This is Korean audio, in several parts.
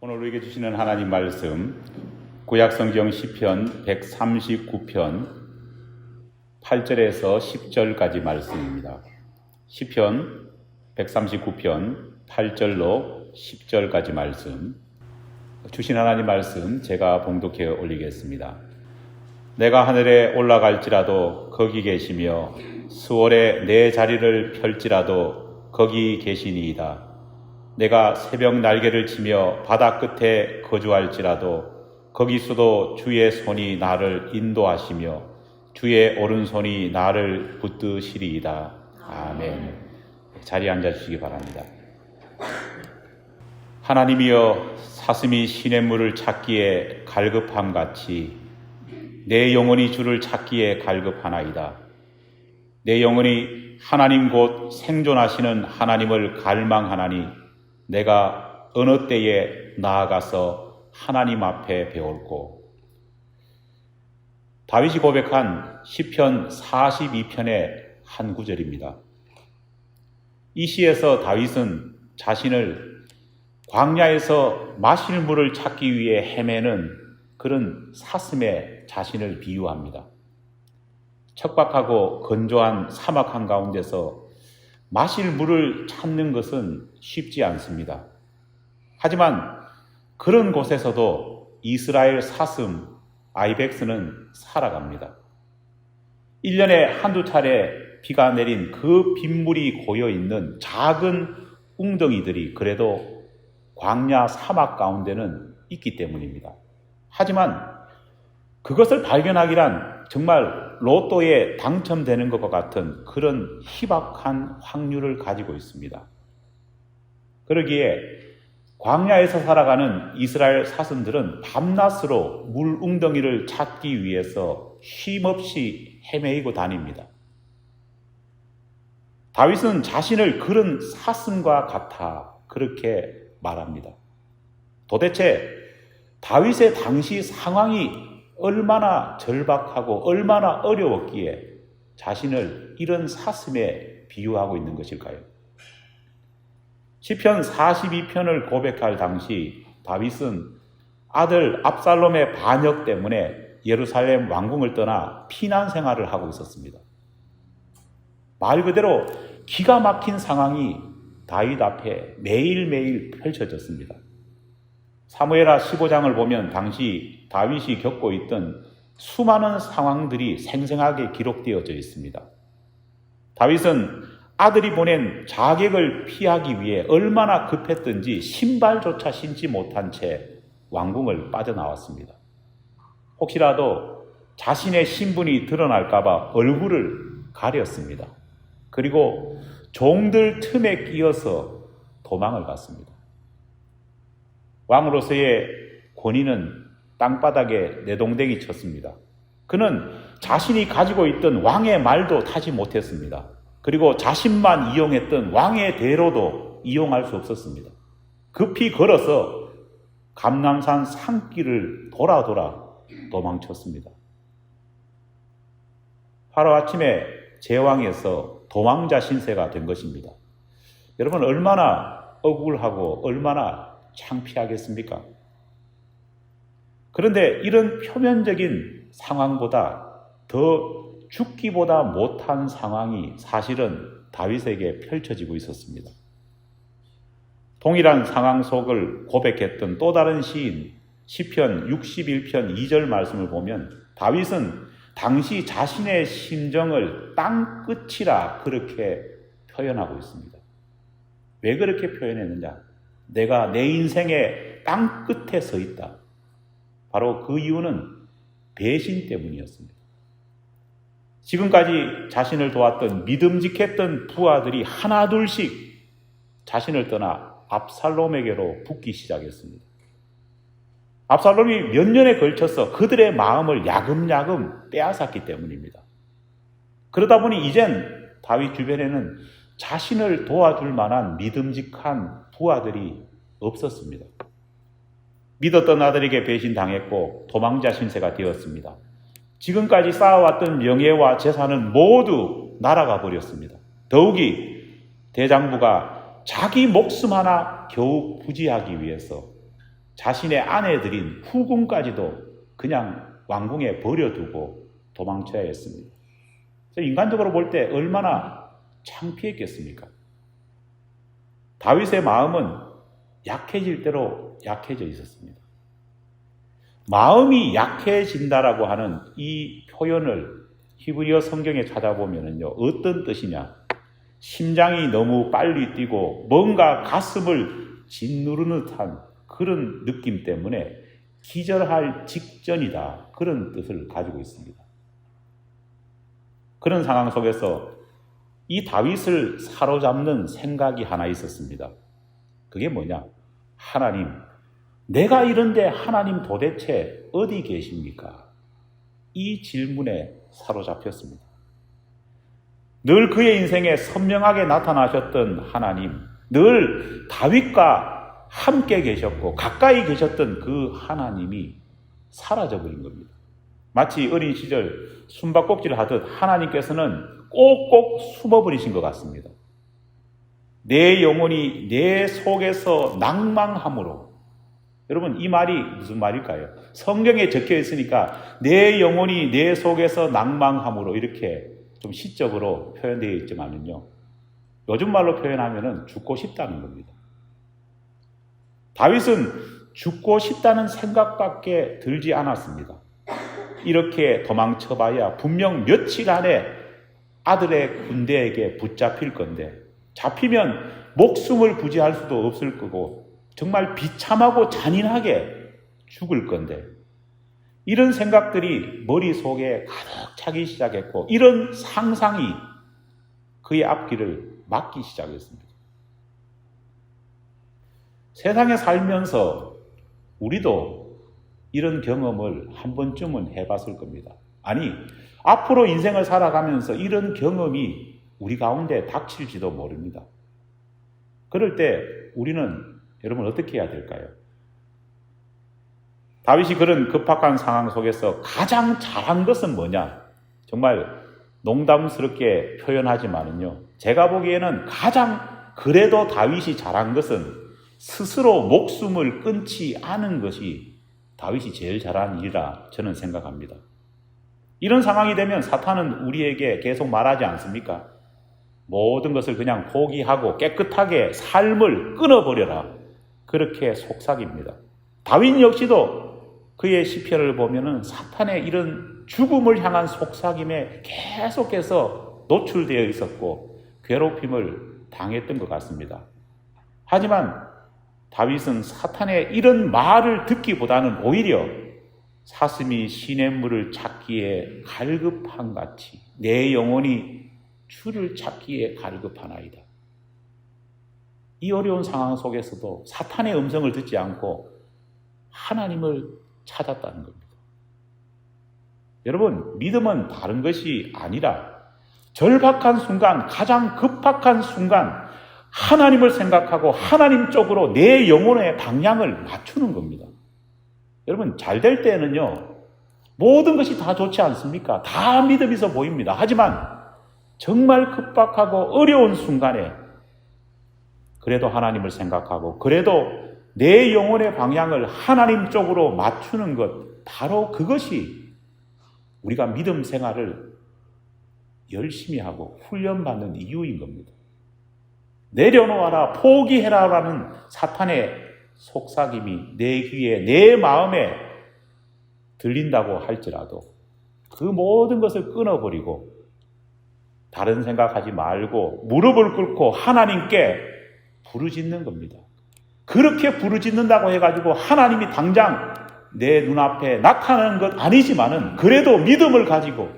오늘 우리에게 주시는 하나님 말씀 구약성경 시편 139편 8절에서 10절까지 말씀입니다. 시편 139편 8절로 10절까지 말씀, 주신 하나님 말씀 제가 봉독해 올리겠습니다. 내가 하늘에 올라갈지라도 거기 계시며 수월에 내 자리를 펼지라도 거기 계시니이다. 내가 새벽 날개를 치며 바다 끝에 거주할지라도 거기서도 주의 손이 나를 인도하시며 주의 오른손이 나를 붙드시리이다. 아멘. 자리에 앉아주시기 바랍니다. 하나님이여, 사슴이 시냇물을 찾기에 갈급함같이 내 영혼이 주를 찾기에 갈급하나이다. 내 영혼이 하나님 곧 생존하시는 하나님을 갈망하나니 내가 어느 때에 나아가서 하나님 앞에 배울고. 다윗이 고백한 시편 42편의 한 구절입니다. 이 시에서 다윗은 자신을 광야에서 마실 물을 찾기 위해 헤매는 그런 사슴에 자신을 비유합니다. 척박하고 건조한 사막 한가운데서 마실 물을 찾는 것은 쉽지 않습니다. 하지만 그런 곳에서도 이스라엘 사슴 아이벡스는 살아갑니다. 1년에 한두 차례 비가 내린 그 빗물이 고여있는 작은 웅덩이들이 그래도 광야 사막 가운데는 있기 때문입니다. 하지만 그것을 발견하기란 정말 로또에 당첨되는 것과 같은 그런 희박한 확률을 가지고 있습니다. 그러기에 광야에서 살아가는 이스라엘 사슴들은 밤낮으로 물 웅덩이를 찾기 위해서 쉼없이 헤매이고 다닙니다. 다윗은 자신을 그런 사슴과 같아 그렇게 말합니다. 도대체 다윗의 당시 상황이 얼마나 절박하고 얼마나 어려웠기에 자신을 이런 사슴에 비유하고 있는 것일까요? 시편 42편을 고백할 당시 다윗은 아들 압살롬의 반역 때문에 예루살렘 왕궁을 떠나 피난 생활을 하고 있었습니다. 말 그대로 기가 막힌 상황이 다윗 앞에 매일매일 펼쳐졌습니다. 사무엘하 15장을 보면 당시 다윗이 겪고 있던 수많은 상황들이 생생하게 기록되어져 있습니다. 다윗은 아들이 보낸 자객을 피하기 위해 얼마나 급했던지 신발조차 신지 못한 채 왕궁을 빠져나왔습니다. 혹시라도 자신의 신분이 드러날까봐 얼굴을 가렸습니다. 그리고 종들 틈에 끼어서 도망을 갔습니다. 왕으로서의 권위는 땅바닥에 내동댕이 쳤습니다. 그는 자신이 가지고 있던 왕의 말도 타지 못했습니다. 그리고 자신만 이용했던 왕의 대로도 이용할 수 없었습니다. 급히 걸어서 감람산 산길을 돌아 도망쳤습니다. 하루아침에 제왕에서 도망자 신세가 된 것입니다. 여러분, 얼마나 억울하고 얼마나 창피하겠습니까? 그런데 이런 표면적인 상황보다 더 죽기보다 못한 상황이 사실은 다윗에게 펼쳐지고 있었습니다. 동일한 상황 속을 고백했던 또 다른 시인 시편 61편 2절 말씀을 보면 다윗은 당시 자신의 심정을 땅 끝이라 그렇게 표현하고 있습니다. 왜 그렇게 표현했느냐? 내가 내 인생의 땅 끝에 서 있다. 바로 그 이유는 배신 때문이었습니다. 지금까지 자신을 도왔던 믿음직했던 부하들이 하나둘씩 자신을 떠나 압살롬에게로 붙기 시작했습니다. 압살롬이 몇 년에 걸쳐서 그들의 마음을 야금야금 빼앗았기 때문입니다. 그러다 보니 이젠 다윗 주변에는 자신을 도와줄 만한 믿음직한 부하들이 없었습니다. 믿었던 아들에게 배신당했고 도망자 신세가 되었습니다. 지금까지 쌓아왔던 명예와 재산은 모두 날아가 버렸습니다. 더욱이 대장부가 자기 목숨 하나 겨우 부지하기 위해서 자신의 아내들인 후궁까지도 그냥 왕궁에 버려두고 도망쳐야 했습니다. 인간적으로 볼 때 얼마나 창피했겠습니까? 다윗의 마음은 약해질 대로 약해져 있었습니다. 마음이 약해진다라고 하는 이 표현을 히브리어 성경에 찾아보면요, 어떤 뜻이냐? 심장이 너무 빨리 뛰고 뭔가 가슴을 짓누르는 듯한 그런 느낌 때문에 기절할 직전이다. 그런 뜻을 가지고 있습니다. 그런 상황 속에서 이 다윗을 사로잡는 생각이 하나 있었습니다. 그게 뭐냐? 하나님, 내가 이런데 하나님 도대체 어디 계십니까? 이 질문에 사로잡혔습니다. 늘 그의 인생에 선명하게 나타나셨던 하나님, 늘 다윗과 함께 계셨고 가까이 계셨던 그 하나님이 사라져버린 겁니다. 마치 어린 시절 숨바꼭질 하듯 하나님께서는 꼭꼭 숨어버리신 것 같습니다. 내 영혼이 내 속에서 낭망함으로. 여러분, 이 말이 무슨 말일까요? 성경에 적혀 있으니까 내 영혼이 내 속에서 낭망함으로 이렇게 좀 시적으로 표현되어 있지만은요, 요즘 말로 표현하면은 죽고 싶다는 겁니다. 다윗은 죽고 싶다는 생각밖에 들지 않았습니다. 이렇게 도망쳐봐야 분명 며칠 안에 아들의 군대에게 붙잡힐 건데, 잡히면 목숨을 부지할 수도 없을 거고 정말 비참하고 잔인하게 죽을 건데, 이런 생각들이 머릿속에 가득 차기 시작했고 이런 상상이 그의 앞길을 막기 시작했습니다. 세상에 살면서 우리도 이런 경험을 한 번쯤은 해봤을 겁니다. 아니, 앞으로 인생을 살아가면서 이런 경험이 우리 가운데 닥칠지도 모릅니다. 그럴 때 우리는 여러분 어떻게 해야 될까요? 다윗이 그런 급박한 상황 속에서 가장 잘한 것은 뭐냐? 정말 농담스럽게 표현하지만은요, 제가 보기에는 가장 그래도 다윗이 잘한 것은 스스로 목숨을 끊지 않은 것이 다윗이 제일 잘한 일이라 저는 생각합니다. 이런 상황이 되면 사탄은 우리에게 계속 말하지 않습니까? 모든 것을 그냥 포기하고 깨끗하게 삶을 끊어버려라. 그렇게 속삭입니다. 다윗 역시도 그의 시편을 보면은 사탄의 이런 죽음을 향한 속삭임에 계속해서 노출되어 있었고 괴롭힘을 당했던 것 같습니다. 하지만 다윗은 사탄의 이런 말을 듣기보다는 오히려 사슴이 시냇물을 찾기에 갈급한 같이 내 영혼이 주를 찾기에 갈급하나이다. 이 어려운 상황 속에서도 사탄의 음성을 듣지 않고 하나님을 찾았다는 겁니다. 여러분, 믿음은 다른 것이 아니라 절박한 순간, 가장 급박한 순간 하나님을 생각하고 하나님 쪽으로 내 영혼의 방향을 맞추는 겁니다. 여러분, 잘 될 때는요, 모든 것이 다 좋지 않습니까? 다 믿음이서 보입니다. 하지만 정말 급박하고 어려운 순간에 그래도 하나님을 생각하고 그래도 내 영혼의 방향을 하나님 쪽으로 맞추는 것, 바로 그것이 우리가 믿음 생활을 열심히 하고 훈련받는 이유인 겁니다. 내려놓아라, 포기해라라는 사탄의 속삭임이 내 귀에, 내 마음에 들린다고 할지라도 그 모든 것을 끊어버리고 다른 생각하지 말고 무릎을 꿇고 하나님께 부르짖는 겁니다. 그렇게 부르짖는다고 해가지고 하나님이 당장 내 눈앞에 나타나는 것 아니지만은 그래도 믿음을 가지고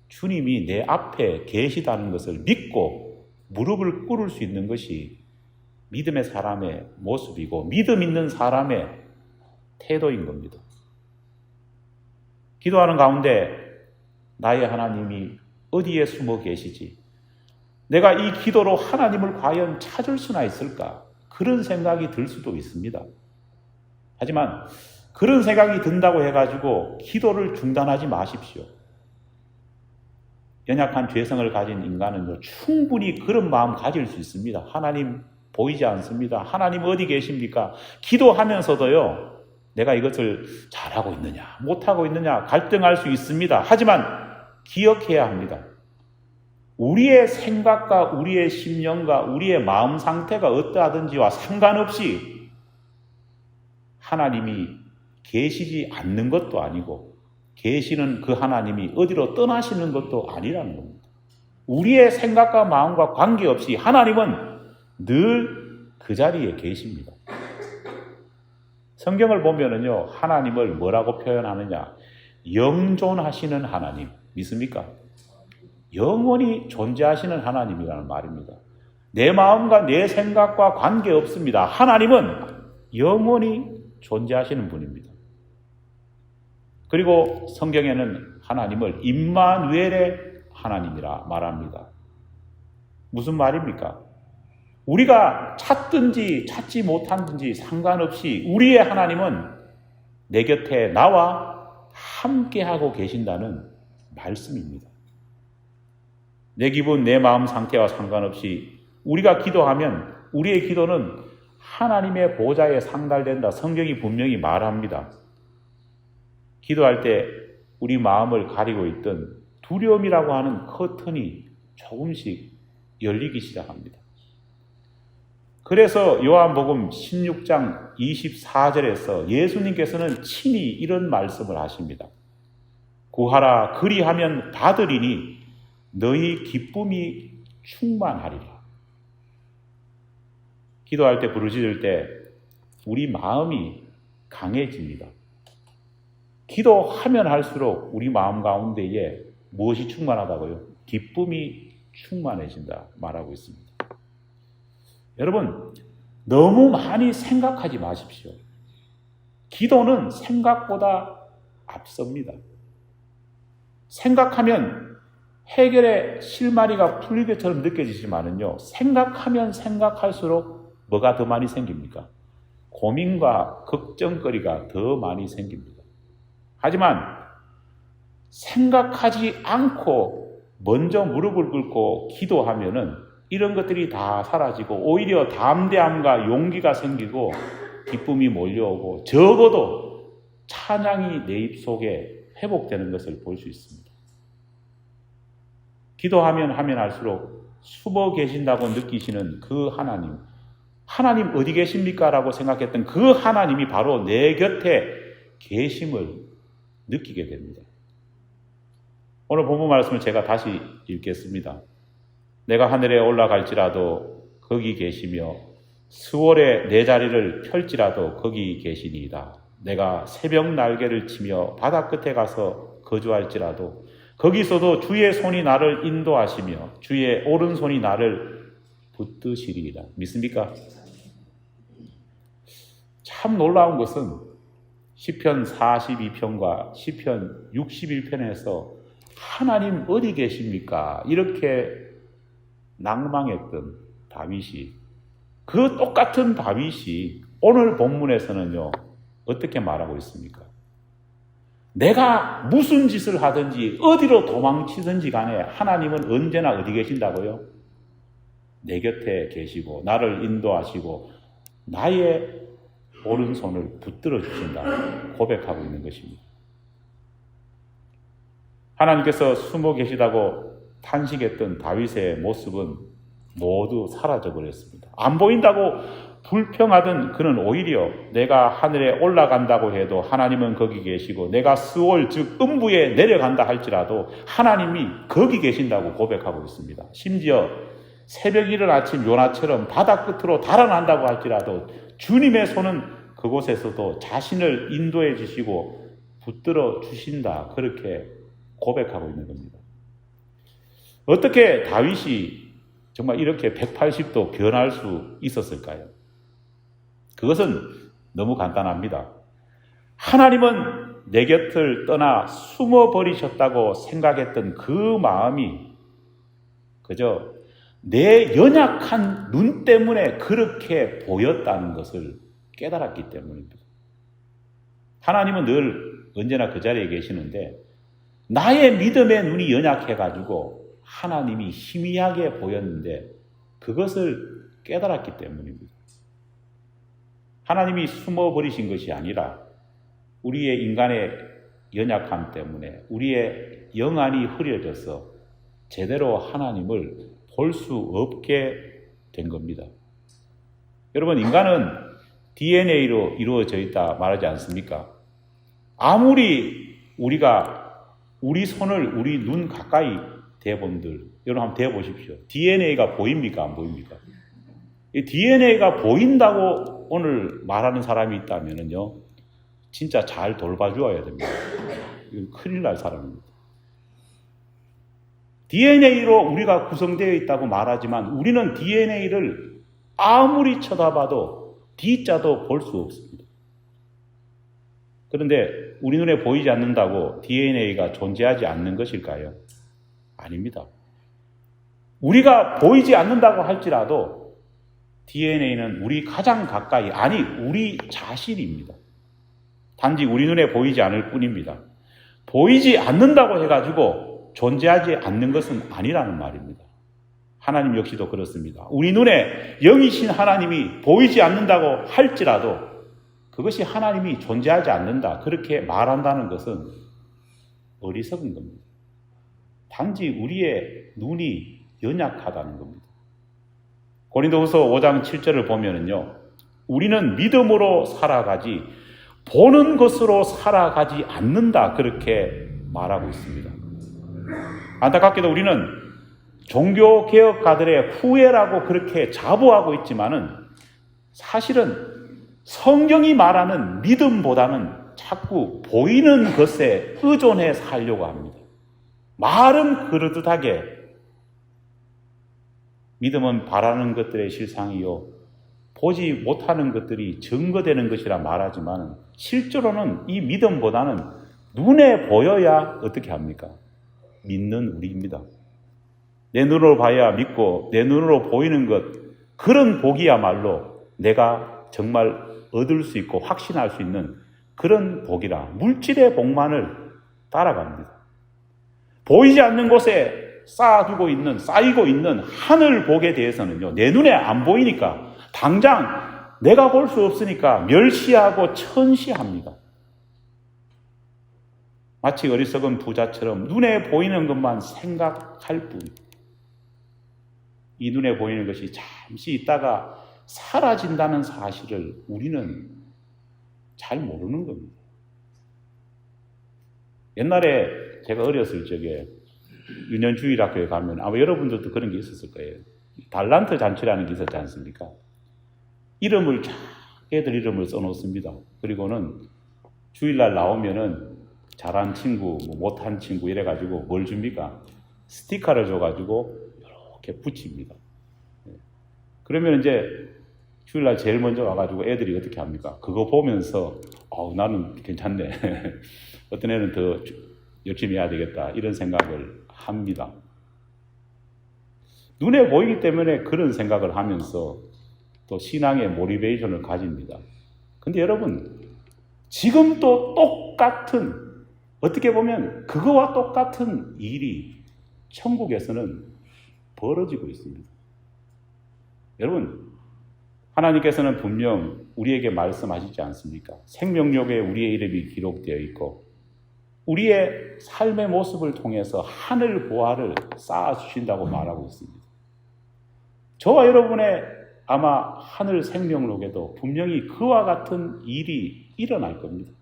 주님이 내 앞에 계시다는 것을 믿고 무릎을 꿇을 수 있는 것이 믿음의 사람의 모습이고 믿음 있는 사람의 태도인 겁니다. 기도하는 가운데 나의 하나님이 어디에 숨어 계시지? 내가 이 기도로 하나님을 과연 찾을 수나 있을까? 그런 생각이 들 수도 있습니다. 하지만 그런 생각이 든다고 해가지고 기도를 중단하지 마십시오. 연약한 죄성을 가진 인간은 충분히 그런 마음 가질 수 있습니다. 하나님, 보이지 않습니다. 하나님 어디 계십니까? 기도하면서도요, 내가 이것을 잘하고 있느냐, 못하고 있느냐 갈등할 수 있습니다. 하지만 기억해야 합니다. 우리의 생각과 우리의 심령과 우리의 마음 상태가 어떠하든지와 상관없이 하나님이 계시지 않는 것도 아니고 계시는 그 하나님이 어디로 떠나시는 것도 아니라는 겁니다. 우리의 생각과 마음과 관계없이 하나님은 늘 그 자리에 계십니다. 성경을 보면은요, 하나님을 뭐라고 표현하느냐? 영존하시는 하나님. 믿습니까? 영원히 존재하시는 하나님이라는 말입니다. 내 마음과 내 생각과 관계없습니다. 하나님은 영원히 존재하시는 분입니다. 그리고 성경에는 하나님을 임마누엘의 하나님이라 말합니다. 무슨 말입니까? 우리가 찾든지 찾지 못하든지 상관없이 우리의 하나님은 내 곁에 나와 함께하고 계신다는 말씀입니다. 내 기분, 내 마음 상태와 상관없이 우리가 기도하면 우리의 기도는 하나님의 보좌에 상달된다. 성경이 분명히 말합니다. 기도할 때 우리 마음을 가리고 있던 두려움이라고 하는 커튼이 조금씩 열리기 시작합니다. 그래서 요한복음 16장 24절에서 예수님께서는 친히 이런 말씀을 하십니다. 구하라 그리하면 받으리니 너희 기쁨이 충만하리라. 기도할 때 부르짖을 때 우리 마음이 강해집니다. 기도하면 할수록 우리 마음 가운데에 무엇이 충만하다고요? 기쁨이 충만해진다 말하고 있습니다. 여러분, 너무 많이 생각하지 마십시오. 기도는 생각보다 앞섭니다. 생각하면 해결의 실마리가 풀릴 것처럼 느껴지지만은요, 생각하면 생각할수록 뭐가 더 많이 생깁니까? 고민과 걱정거리가 더 많이 생깁니다. 하지만 생각하지 않고 먼저 무릎을 꿇고 기도하면은 이런 것들이 다 사라지고 오히려 담대함과 용기가 생기고 기쁨이 몰려오고 적어도 찬양이 내 입속에 회복되는 것을 볼 수 있습니다. 기도하면 하면 할수록 숨어 계신다고 느끼시는 그 하나님, 하나님 어디 계십니까? 라고 생각했던 그 하나님이 바로 내 곁에 계심을 느끼게 됩니다. 오늘 본문 말씀을 제가 다시 읽겠습니다. 내가 하늘에 올라갈지라도 거기 계시며 수월에 내 자리를 펼지라도 거기 계시니이다. 내가 새벽 날개를 치며 바다 끝에 가서 거주할지라도 거기서도 주의 손이 나를 인도하시며 주의 오른손이 나를 붙드시리이다. 믿습니까? 참 놀라운 것은 시편 42편과 시편 61편에서 하나님 어디 계십니까? 이렇게 낭망했던 다윗이, 그 똑같은 다윗이 오늘 본문에서는요, 어떻게 말하고 있습니까? 내가 무슨 짓을 하든지 어디로 도망치든지 간에 하나님은 언제나 어디 계신다고요? 내 곁에 계시고 나를 인도하시고 나의 오른손을 붙들어 주신다 고백하고 있는 것입니다. 하나님께서 숨어 계시다고 탄식했던 다윗의 모습은 모두 사라져 버렸습니다. 안 보인다고 불평하던 그는 오히려 내가 하늘에 올라간다고 해도 하나님은 거기 계시고 내가 스올 즉 음부에 내려간다 할지라도 하나님이 거기 계신다고 고백하고 있습니다. 심지어 새벽 이른 아침 요나처럼 바다 끝으로 달아난다고 할지라도 주님의 손은 그곳에서도 자신을 인도해 주시고 붙들어 주신다, 그렇게 고백하고 있는 겁니다. 어떻게 다윗이 정말 이렇게 180도 변할 수 있었을까요? 그것은 너무 간단합니다. 하나님은 내 곁을 떠나 숨어버리셨다고 생각했던 그 마음이 그저 내 연약한 눈 때문에 그렇게 보였다는 것을 깨달았기 때문입니다. 하나님은 늘 언제나 그 자리에 계시는데 나의 믿음의 눈이 연약해가지고 하나님이 희미하게 보였는데 그것을 깨달았기 때문입니다. 하나님이 숨어버리신 것이 아니라 우리의 인간의 연약함 때문에 우리의 영안이 흐려져서 제대로 하나님을 볼 수 없게 된 겁니다. 여러분, 인간은 DNA로 이루어져 있다 말하지 않습니까? 아무리 우리가 우리 손을 우리 눈 가까이 대본들, 여러분 한번 대보십시오. DNA가 보입니까? 안 보입니까? 이 DNA가 보인다고 오늘 말하는 사람이 있다면요, 진짜 잘 돌봐주어야 됩니다. 큰일 날 사람입니다. DNA로 우리가 구성되어 있다고 말하지만 우리는 DNA를 아무리 쳐다봐도 D자도 볼 수 없습니다. 그런데 우리 눈에 보이지 않는다고 DNA가 존재하지 않는 것일까요? 아닙니다. 우리가 보이지 않는다고 할지라도 DNA는 우리 가장 가까이, 아니 우리 자신입니다. 단지 우리 눈에 보이지 않을 뿐입니다. 보이지 않는다고 해가지고 존재하지 않는 것은 아니라는 말입니다. 하나님 역시도 그렇습니다. 우리 눈에 영이신 하나님이 보이지 않는다고 할지라도 그것이 하나님이 존재하지 않는다, 그렇게 말한다는 것은 어리석은 겁니다. 단지 우리의 눈이 연약하다는 겁니다. 고린도후서 5장 7절을 보면은요, 우리는 믿음으로 살아가지 보는 것으로 살아가지 않는다, 그렇게 말하고 있습니다. 안타깝게도 우리는 종교개혁가들의 후예라고 그렇게 자부하고 있지만은 사실은 성경이 말하는 믿음보다는 자꾸 보이는 것에 의존해 살려고 합니다. 말은 그럴듯하게 믿음은 바라는 것들의 실상이요 보지 못하는 것들이 증거되는 것이라 말하지만 실제로는 이 믿음보다는 눈에 보여야 어떻게 합니까? 믿는 우리입니다. 내 눈으로 봐야 믿고 내 눈으로 보이는 것, 그런 복이야말로 내가 정말 얻을 수 있고 확신할 수 있는 그런 복이라 물질의 복만을 따라갑니다. 보이지 않는 곳에 쌓이고 있는 하늘 복에 대해서는요, 내 눈에 안 보이니까 당장 내가 볼 수 없으니까 멸시하고 천시합니다. 마치 어리석은 부자처럼 눈에 보이는 것만 생각할 뿐, 이 눈에 보이는 것이 잠시 있다가 사라진다는 사실을 우리는 잘 모르는 겁니다. 옛날에 제가 어렸을 적에 유년주일학교에 가면 아마 여러분들도 그런 게 있었을 거예요. 달란트 잔치라는 게 있었지 않습니까? 이름을 쫙 애들 이름을 써놓습니다. 그리고는 주일날 나오면은 잘한 친구, 못한 친구 이래가지고 뭘 줍니까? 스티커를 줘가지고 이렇게 붙입니다. 그러면 이제 주일날 제일 먼저 와가지고 애들이 어떻게 합니까? 그거 보면서 나는 괜찮네. 어떤 애는 더 열심히 해야 되겠다, 이런 생각을 합니다. 눈에 보이기 때문에 그런 생각을 하면서 또 신앙의 모티베이션을 가집니다. 근데 여러분, 지금도 똑같은, 어떻게 보면 그거와 똑같은 일이 천국에서는 벌어지고 있습니다. 여러분, 하나님께서는 분명 우리에게 말씀하시지 않습니까? 생명록에 우리의 이름이 기록되어 있고 우리의 삶의 모습을 통해서 하늘 보화를 쌓아주신다고 말하고 있습니다. 저와 여러분의 아마 하늘 생명록에도 분명히 그와 같은 일이 일어날 겁니다.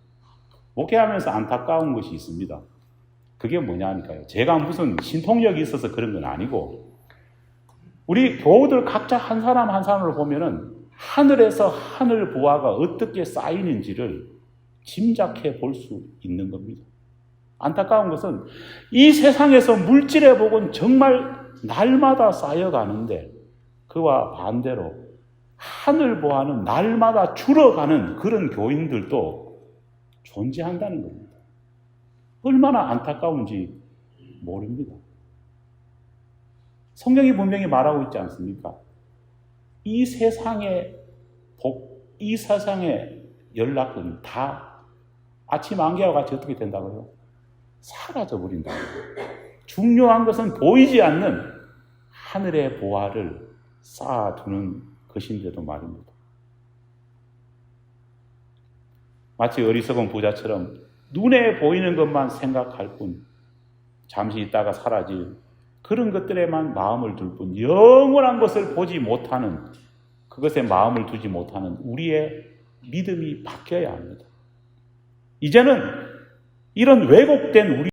목회하면서 안타까운 것이 있습니다. 그게 뭐냐니까요. 제가 무슨 신통력이 있어서 그런 건 아니고, 우리 교우들 각자 한 사람 한 사람을 보면은 하늘에서 하늘 보화가 어떻게 쌓이는지를 짐작해 볼 수 있는 겁니다. 안타까운 것은 이 세상에서 물질의 복은 정말 날마다 쌓여가는데 그와 반대로 하늘 보화는 날마다 줄어가는 그런 교인들도 존재한다는 겁니다. 얼마나 안타까운지 모릅니다. 성경이 분명히 말하고 있지 않습니까? 이 세상의 복, 이 세상의 연락은 다 아침 안개와 같이 어떻게 된다고요? 사라져 버린다고요. 중요한 것은 보이지 않는 하늘의 보화를 쌓아두는 것인데도 말입니다. 마치 어리석은 부자처럼 눈에 보이는 것만 생각할 뿐, 잠시 있다가 사라질 그런 것들에만 마음을 둘 뿐, 영원한 것을 보지 못하는, 그것에 마음을 두지 못하는 우리의 믿음이 바뀌어야 합니다. 이제는 이런 왜곡된 우리